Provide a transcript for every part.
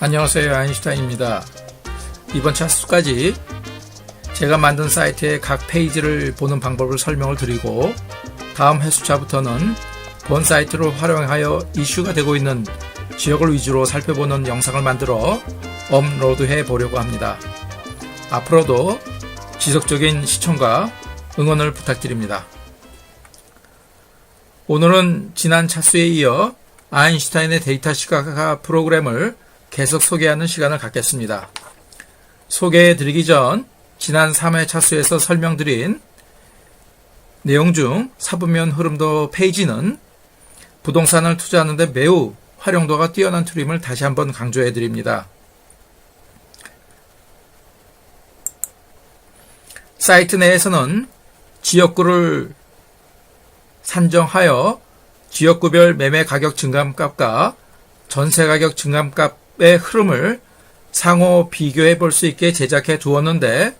안녕하세요, 아인슈타인입니다. 이번 차수까지 제가 만든 사이트의 각 페이지를 보는 방법을 설명을 드리고, 다음 회수차부터는 본 사이트를 활용하여 이슈가 되고 있는 지역을 위주로 살펴보는 영상을 만들어 업로드해 보려고 합니다. 앞으로도 지속적인 시청과 응원을 부탁드립니다. 오늘은 지난 차수에 이어 아인슈타인의 데이터 시각화 프로그램을 계속 소개하는 시간을 갖겠습니다. 소개해 드리기 전 지난 3회 차수에서 설명드린 내용 중 사분면 흐름도 페이지는 부동산을 투자하는 데 매우 활용도가 뛰어난 툴임을 다시 한번 강조해 드립니다. 사이트 내에서는 지역구를 산정하여 지역구별 매매 가격 증감값과 전세 가격 증감값의 흐름을 상호 비교해 볼 수 있게 제작해 두었는데,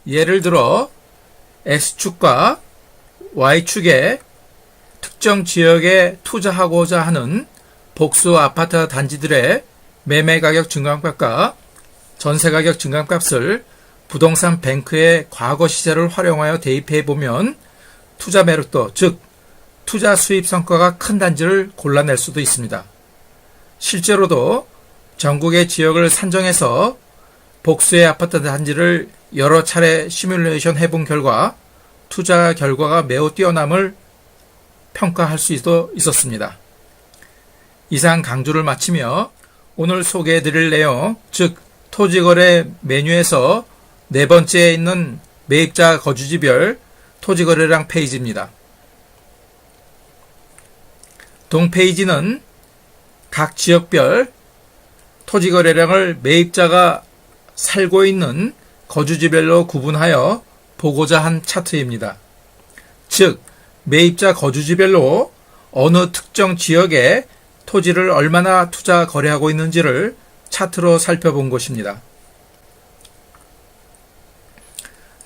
예를 들어 X축과 Y축에 특정 지역에 투자하고자 하는 복수 아파트 단지들의 매매 가격 증감값과 전세 가격 증감값을 부동산 뱅크의 과거 시세를 활용하여 대입해 보면 투자 매력도, 즉 투자 수입 성과가 큰 단지를 골라낼 수도 있습니다. 실제로도 전국의 지역을 산정해서 복수의 아파트 단지를 여러 차례 시뮬레이션 해본 결과 투자 결과가 매우 뛰어남을 평가할 수 있었습니다. 이상 강조를 마치며 오늘 소개해 드릴 내용, 즉 토지거래 메뉴에서 네 번째에 있는 매입자 거주지별 토지거래량 페이지입니다. 동페이지는 각 지역별 토지거래량을 매입자가 살고 있는 거주지별로 구분하여 보고자 한 차트입니다. 즉, 매입자 거주지별로 어느 특정 지역에 토지를 얼마나 투자 거래하고 있는지를 차트로 살펴본 것입니다.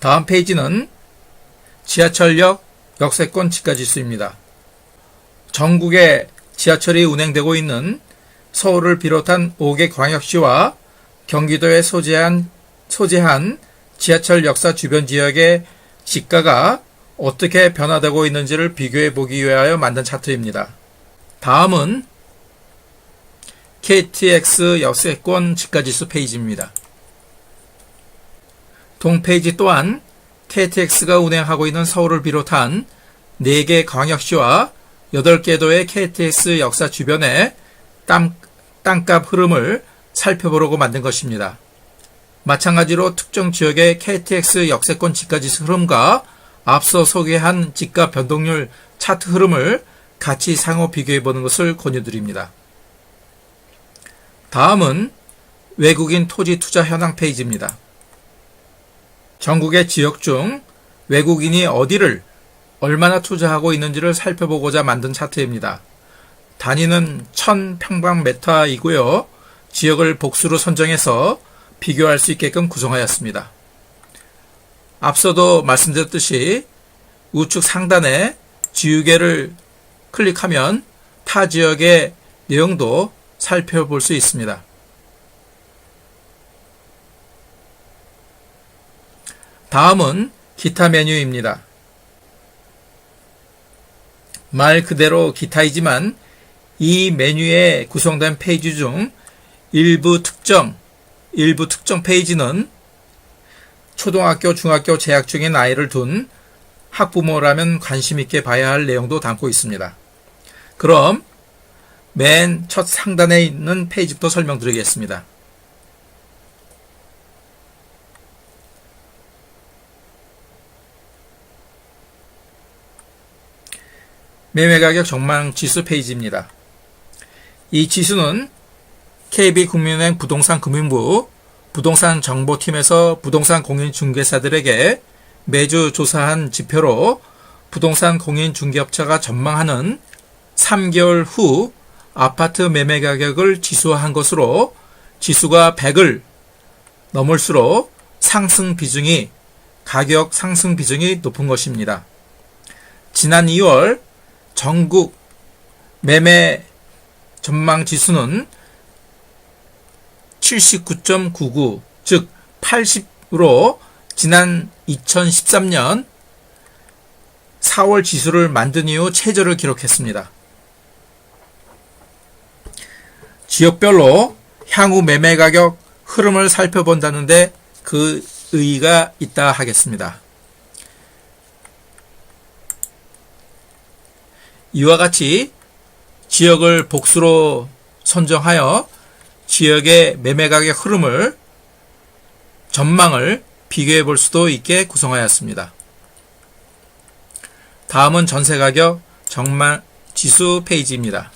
다음 페이지는 지하철역 역세권 지가지수입니다. 전국에 지하철이 운행되고 있는 서울을 비롯한 5개 광역시와 경기도에 소재한 지하철 역사 주변 지역의 지가가 어떻게 변화되고 있는지를 비교해 보기 위하여 만든 차트입니다. 다음은 KTX 역세권 지가지수 페이지입니다. 동페이지 또한 KTX가 운행하고 있는 서울을 비롯한 4개 광역시와 8개 도의 KTX 역사 주변의 땅값 흐름을 살펴보려고 만든 것입니다. 마찬가지로 특정 지역의 KTX 역세권 지가지수 흐름과 앞서 소개한 지가 변동률 차트 흐름을 같이 상호 비교해보는 것을 권유드립니다. 다음은 외국인 토지 투자 현황 페이지입니다. 전국의 지역 중 외국인이 어디를 얼마나 투자하고 있는지를 살펴보고자 만든 차트입니다. 단위는 1000평방미터이고요. 지역을 복수로 선정해서 비교할 수 있게끔 구성하였습니다. 앞서도 말씀드렸듯이 우측 상단에 지우개를 클릭하면 타 지역의 내용도 살펴볼 수 있습니다. 다음은 기타 메뉴입니다. 말 그대로 기타이지만 이 메뉴에 구성된 페이지 중 일부 특정 페이지는 초등학교, 중학교 재학 중인 아이를 둔 학부모라면 관심 있게 봐야 할 내용도 담고 있습니다. 그럼 맨 첫 상단에 있는 페이지부터 설명드리겠습니다. 매매가격 전망지수 페이지입니다. 이 지수는 KB국민은행 부동산금융부 부동산정보팀에서 부동산 공인중개사들에게 매주 조사한 지표로 부동산 공인중개업체가 전망하는 3개월 후 아파트 매매가격을 지수화한 것으로, 지수가 100을 넘을수록 가격 상승 비중이 높은 것입니다. 지난 2월 전국 매매 전망 지수는 79.99, 즉 80으로 지난 2013년 4월 지수를 만든 이후 최저를 기록했습니다. 지역별로 향후 매매 가격 흐름을 살펴본다는데 그 의의가 있다 하겠습니다. 이와 같이 지역을 복수로 선정하여 지역의 매매 가격 흐름을 전망을 비교해 볼 수도 있게 구성하였습니다. 다음은 전세 가격 전망 지수 페이지입니다.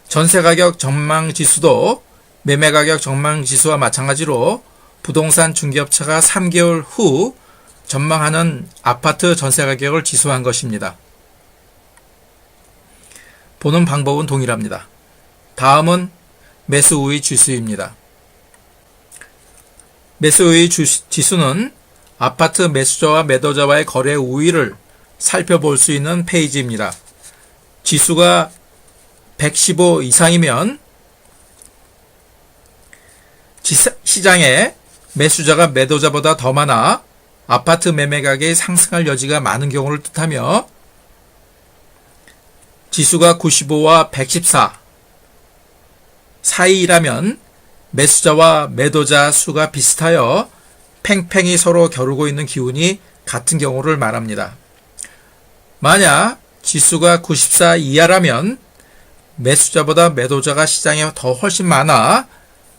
전세 가격 전망 지수도 매매 가격 전망 지수와 마찬가지로 부동산 중개업체가 3개월 후 전망하는 아파트 전세 가격을 지수한 것입니다. 보는 방법은 동일합니다. 다음은 매수 우위 지수입니다. 매수 우위 지수는 아파트 매수자와 매도자와의 거래 우위를 살펴볼 수 있는 페이지입니다. 지수가 115 이상이면 시장에 매수자가 매도자보다 더 많아 아파트 매매 가격이 상승할 여지가 많은 경우를 뜻하며, 지수가 95와 114 사이라면 매수자와 매도자 수가 비슷하여 팽팽히 서로 겨루고 있는 기운이 같은 경우를 말합니다. 만약 지수가 94 이하라면 매수자보다 매도자가 시장에 더 훨씬 많아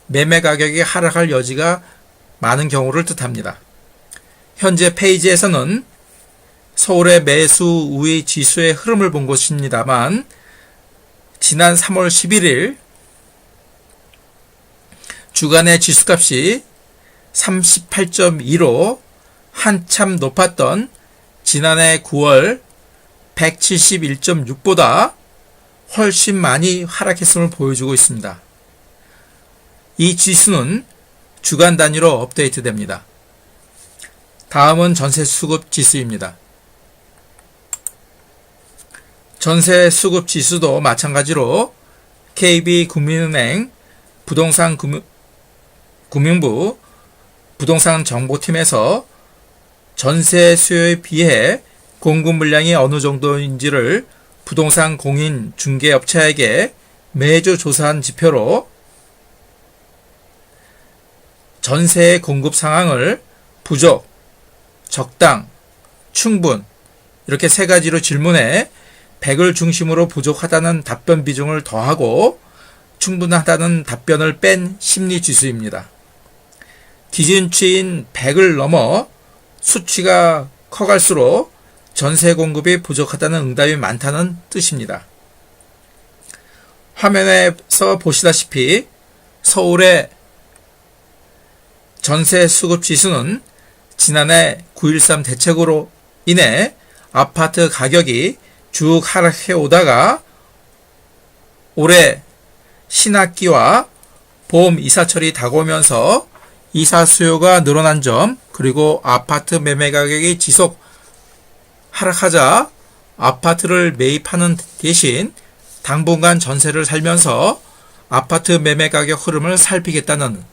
매매 가격이 하락할 여지가 많은 경우를 뜻합니다. 현재 페이지에서는 서울의 매수 우위 지수의 흐름을 본 것입니다만, 지난 3월 11일 주간의 지수값이 38.2로 한참 높았던 지난해 9월 171.6보다 훨씬 많이 하락했음을 보여주고 있습니다. 이 지수는 주간 단위로 업데이트됩니다. 다음은 전세 수급 지수입니다. 전세 수급 지수도 마찬가지로 KB국민은행 금융부 부동산 정보팀에서 전세 수요에 비해 공급 물량이 어느 정도인지를 부동산 공인 중개업체에게 매주 조사한 지표로 전세의 공급 상황을 부족, 적당, 충분 이렇게 세 가지로 질문해 100을 중심으로 부족하다는 답변 비중을 더하고 충분하다는 답변을 뺀 심리지수입니다. 기준치인 100을 넘어 수치가 커갈수록 전세 공급이 부족하다는 응답이 많다는 뜻입니다. 화면에서 보시다시피 서울의 전세 수급 지수는 지난해 9.13 대책으로 인해 아파트 가격이 쭉 하락해 오다가 올해 신학기와 봄 이사철이 다가오면서 이사 수요가 늘어난 점, 그리고 아파트 매매 가격이 지속 하락하자 아파트를 매입하는 대신 당분간 전세를 살면서 아파트 매매 가격 흐름을 살피겠다는,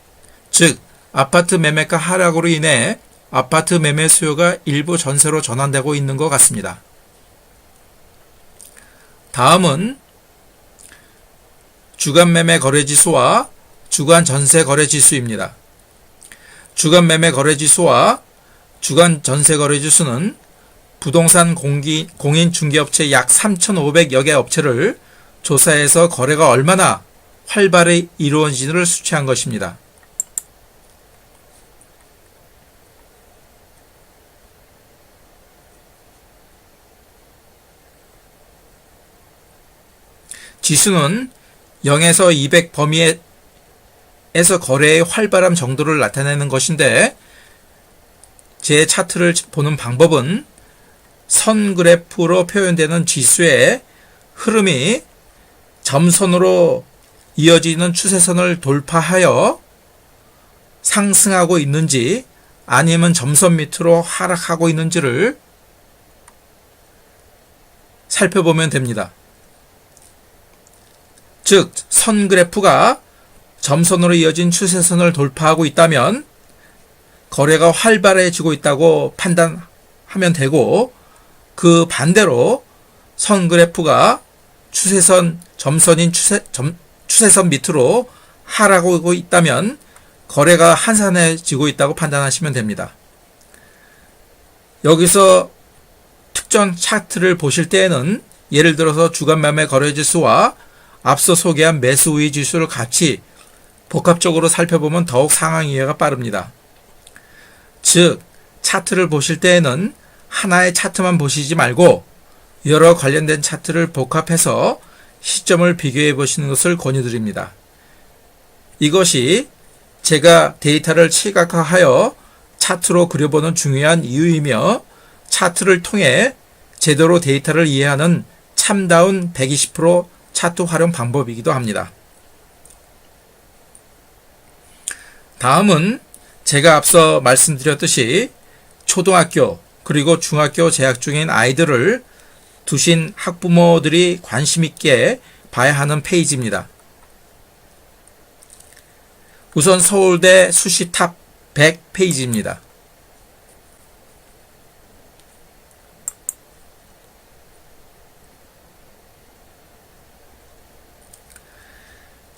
즉 아파트 매매가 하락으로 인해 아파트 매매 수요가 일부 전세로 전환되고 있는 것 같습니다. 다음은 주간 매매 거래 지수와 주간 전세 거래 지수입니다. 주간 매매 거래 지수와 주간 전세 거래 지수는 부동산 공인 중개업체 약 3,500여 개 업체를 조사해서 거래가 얼마나 활발히 이루어지는지를 수치한 것입니다. 지수는 0에서 200 범위에서 거래의 활발함 정도를 나타내는 것인데, 제 차트를 보는 방법은 선 그래프로 표현되는 지수의 흐름이 점선으로 이어지는 추세선을 돌파하여 상승하고 있는지 아니면 점선 밑으로 하락하고 있는지를 살펴보면 됩니다. 즉 선 그래프가 점선으로 이어진 추세선을 돌파하고 있다면 거래가 활발해지고 있다고 판단하면 되고, 그 반대로 선 그래프가 추세선 점선인 추세선 밑으로 하락하고 있다면 거래가 한산해지고 있다고 판단하시면 됩니다. 여기서 특정 차트를 보실 때에는 예를 들어서 주간 매매 거래지수와 앞서 소개한 매수 우위 지수를 같이 복합적으로 살펴보면 더욱 상황 이해가 빠릅니다. 즉 차트를 보실 때에는 하나의 차트만 보시지 말고 여러 관련된 차트를 복합해서 시점을 비교해 보시는 것을 권유드립니다. 이것이 제가 데이터를 시각화하여 차트로 그려보는 중요한 이유이며, 차트를 통해 제대로 데이터를 이해하는 참다운 120% 차트 활용 방법이기도 합니다. 다음은 제가 앞서 말씀드렸듯이 초등학교 그리고 중학교 재학 중인 아이들을 두신 학부모들이 관심 있게 봐야 하는 페이지입니다. 우선 서울대 수시 탑 100 페이지입니다.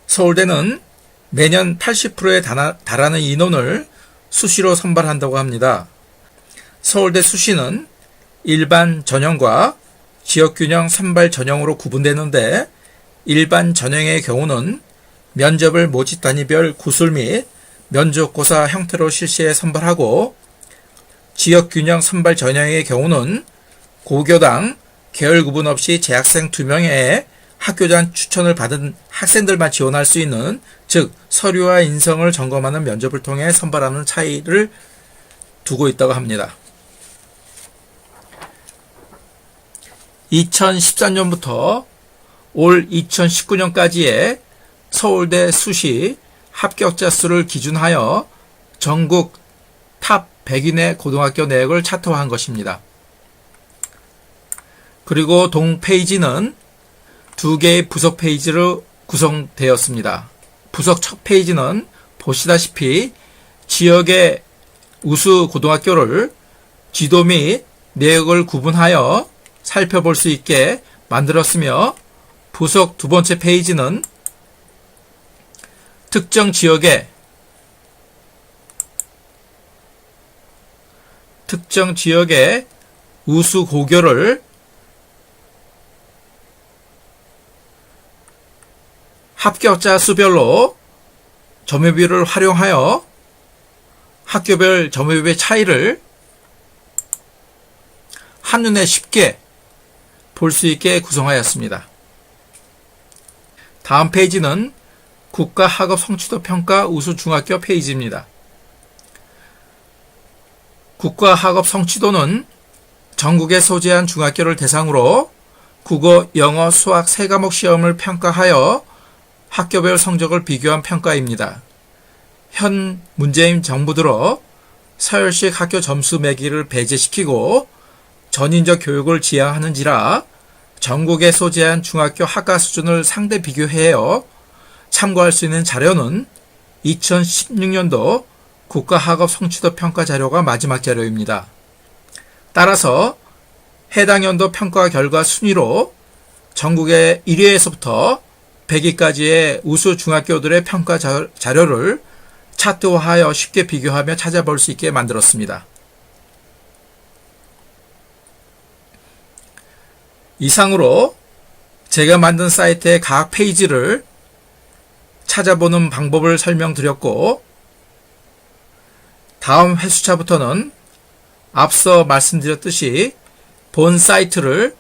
서울대는 매년 80%에 달하는 인원을 수시로 선발한다고 합니다. 서울대 수시는 일반 전형과 지역균형 선발 전형으로 구분되는데, 일반 전형의 경우는 면접을 모집 단위별 구술 및 면접고사 형태로 실시해 선발하고, 지역균형 선발 전형의 경우는 고교당 계열 구분 없이 재학생 2명의 학교장 추천을 받은 학생들만 지원할 수 있는, 즉 서류와 인성을 점검하는 면접을 통해 선발하는 차이를 두고 있다고 합니다. 2013년부터 올 2019년까지의 서울대 수시 합격자 수를 기준하여 전국 탑 100인의 고등학교 내역을 차트화한 것입니다. 그리고 동 페이지는 2개의 부속 페이지로 구성되었습니다. 부속 첫 페이지는 보시다시피 지역의 우수 고등학교를 지도 및 내역을 구분하여 살펴볼 수 있게 만들었으며, 부속 두 번째 페이지는 특정 지역의 우수 고교를 합격자 수별로 점유비를 활용하여 학교별 점유비의 차이를 한눈에 쉽게 볼 수 있게 구성하였습니다. 다음 페이지는 국가학업 성취도 평가 우수 중학교 페이지입니다. 국가학업 성취도는 전국에 소재한 중학교를 대상으로 국어, 영어, 수학 3과목 시험을 평가하여 학교별 성적을 비교한 평가입니다. 현 문재인 정부 들어 서열식 학교 점수 매기를 배제시키고 전인적 교육을 지향하는지라 전국에 소재한 중학교 학과 수준을 상대 비교해요. 참고할 수 있는 자료는 2016년도 국가학업 성취도 평가 자료가 마지막 자료입니다. 따라서 해당 연도 평가 결과 순위로 전국의 1위에서부터 100위까지의 우수 중학교들의 평가 자료를 차트화하여 쉽게 비교하며 찾아볼 수 있게 만들었습니다. 이상으로 제가 만든 사이트의 각 페이지를 찾아보는 방법을 설명드렸고, 다음 회수차부터는 앞서 말씀드렸듯이 본 사이트를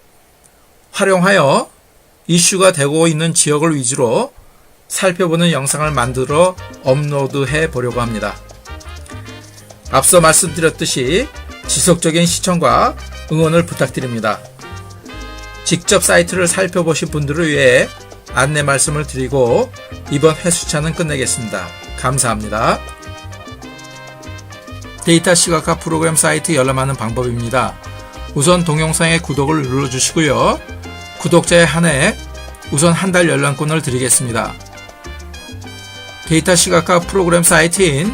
활용하여 이슈가 되고 있는 지역을 위주로 살펴보는 영상을 만들어 업로드해 보려고 합니다. 앞서 말씀드렸듯이 지속적인 시청과 응원을 부탁드립니다. 직접 사이트를 살펴보신 분들을 위해 안내 말씀을 드리고 이번 회수차는 끝내겠습니다. 감사합니다. 데이터 시각화 프로그램 사이트 열람하는 방법입니다. 우선 동영상의 구독을 눌러주시고요. 구독자에 한해 우선 한 달 열람권을 드리겠습니다. 데이터 시각화 프로그램 사이트인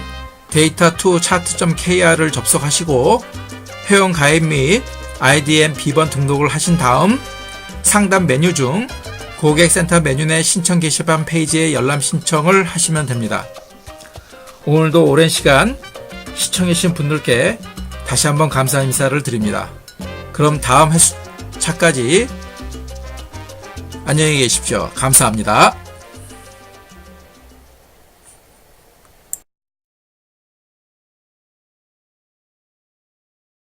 data2chart.kr을 접속하시고 회원 가입 및 IDM 비번 등록을 하신 다음 상단 메뉴 중 고객센터 메뉴 내 신청 게시판 페이지에 열람 신청을 하시면 됩니다. 오늘도 오랜 시간 시청해주신 분들께 다시 한번 감사 인사를 드립니다. 그럼 다음 회차까지 안녕히 계십시오. 감사합니다.